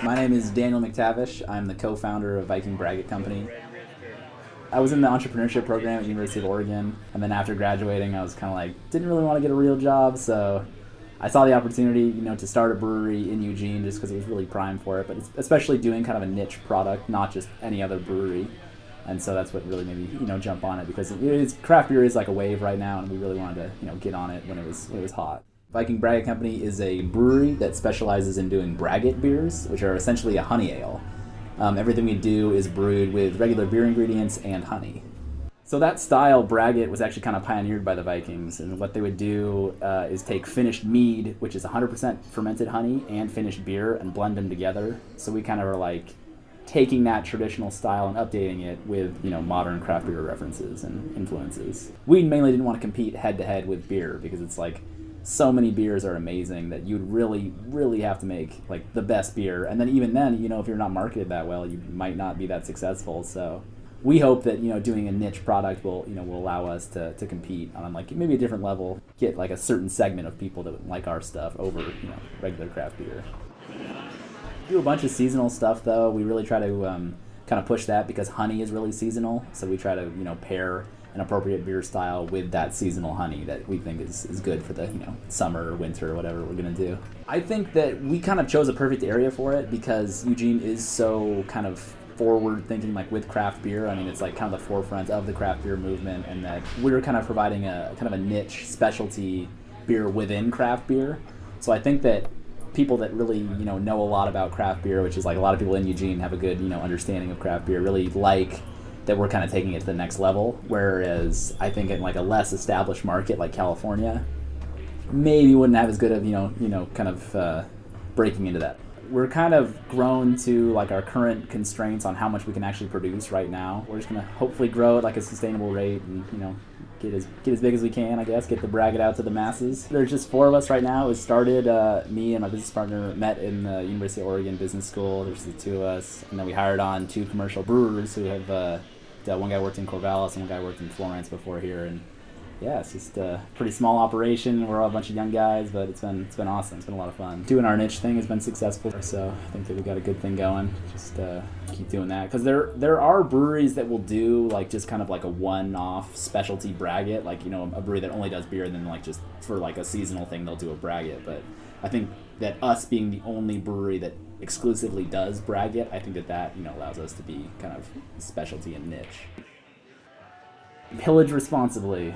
My name is Daniel McTavish. I'm the co-founder of Vikings Braggot Company. I was in the entrepreneurship program at the University of Oregon, and then after graduating, I was kind of like, didn't really want to get a real job, so I saw the opportunity, to start a brewery in Eugene just because it was really prime for it, but it's especially doing kind of a niche product, not just any other brewery. And so that's what really made me, jump on it, because craft beer is like a wave right now, and we really wanted to, get on it when it was hot. Vikings Braggot Company is a brewery that specializes in doing braggot beers, which are essentially a honey ale. Everything we do is brewed with regular beer ingredients and honey. So that style, braggot, was actually kind of pioneered by the Vikings, and what they would do is take finished mead, which is 100% fermented honey, and finished beer, and blend them together. So we kind of are like taking that traditional style and updating it with modern craft beer references and influences. We mainly didn't want to compete head to head with beer, because it's like so many beers are amazing that you'd really have to make like the best beer, and then even then, if you're not marketed that well, you might not be that successful. So we hope that doing a niche product will allow us to compete on like maybe a different level, get like a certain segment of people that like our stuff over regular craft beer. Do a bunch of seasonal stuff though. We really try to kind of push that, because honey is really seasonal, so we try to pair an appropriate beer style with that seasonal honey that we think is good for the summer or winter or whatever we're going to do. I think that we kind of chose a perfect area for it, because Eugene is so kind of forward thinking, like with craft beer. I mean, it's like kind of the forefront of the craft beer movement, and that we're kind of providing a kind of a niche specialty beer within craft beer. So I think that people that really know a lot about craft beer, which is like a lot of people in Eugene have a good understanding of craft beer, really like that we're kind of taking it to the next level. Whereas I think in like a less established market like California, maybe wouldn't have as good of kind of breaking into that. We're kind of grown to like our current constraints on how much we can actually produce right now. We're just gonna hopefully grow at like a sustainable rate, and get as big as we can, I guess, get the braggot out to the masses. There's just 4 of us right now. It started, me and my business partner met in the University of Oregon Business School. There's the 2 of us, and then we hired on 2 commercial brewers who have, one guy worked in Corvallis and one guy worked in Florence before here, and yeah, it's just a pretty small operation. We're all a bunch of young guys, but it's been awesome. It's been a lot of fun. Doing our niche thing has been successful, so I think that we've got a good thing going. Just keep doing that, because there are breweries that will do like just kind of like a one-off specialty braggot, like a brewery that only does beer, and then like just for like a seasonal thing they'll do a braggot. But I think that us being the only brewery that exclusively does braggot, I think that allows us to be kind of specialty and niche. Pillage responsibly.